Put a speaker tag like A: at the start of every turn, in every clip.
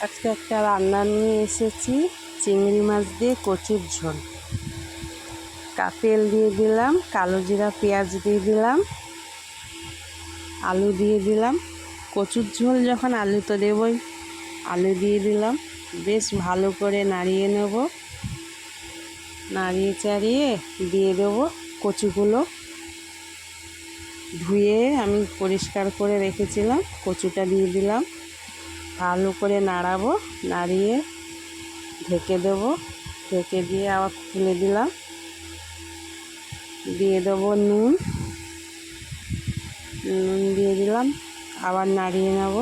A: আজকে একটা রান্না নিয়ে এসেছি, চিংড়ি মাছ দিয়ে কচুর ঝোল। তেল দিয়ে দিলাম, কালো জিরা পেঁয়াজ দিয়ে দিলাম, আলু দিয়ে দিলাম। কচুর ঝোল যখন আলু তো দেবই, আলু দিয়ে দিলাম। বেশ ভালো করে নাড়িয়ে নেব। নাড়িয়ে চাড়িয়ে দিয়ে দেবো কচুগুলো। ধুয়ে আমি পরিষ্কার করে রেখেছিলাম, কচুটা দিয়ে দিলাম। ভালো করে নাড়াবো, নাড়িয়ে ঢেকে দেবো। ঢেকে দিয়ে আবার খুলে দিলাম। দিয়ে দেবো নুন দিয়ে দিলাম, আবার নাড়িয়ে নেব।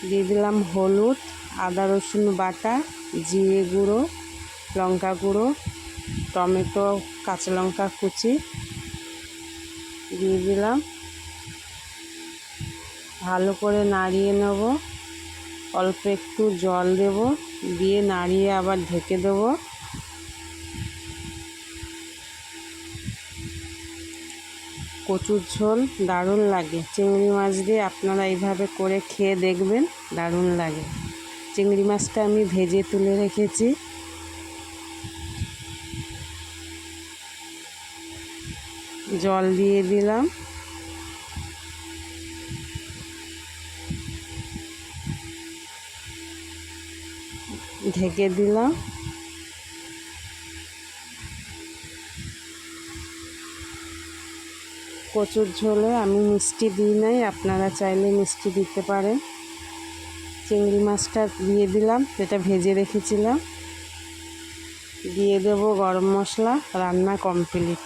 A: দিয়ে দিলাম হলুদ, আদা রসুন বাটা, জিরে গুঁড়ো, লঙ্কা গুঁড়ো, টমেটো, কাঁচা লঙ্কা কুচি দিয়ে দিলাম। ভালো করে নাড়িয়ে নেব। অল্প একটু জল দেব, দিয়ে নাড়িয়ে আবার ঢেকে দেব। কচুর ঝোল দারুণ লাগে। চিংড়ি মাছ দিয়ে আপনারা এইভাবে করে খেয়ে দেখবেন, দারুণ লাগে। চিংড়ি মাছটা আমি ভেজে তুলে রেখেছি। জল দিয়ে দিলাম। ঢেকে দিলাম। কচুর ঝোলে আমি মিষ্টি দিই নাই, আপনারা চাইলে মিষ্টি দিতে পারেন। চিংড়ি মাছটা দিয়ে দিলাম, যেটা ভেজে রেখেছিলাম। দিয়ে দেবো গরম মশলা। রান্না কমপ্লিট।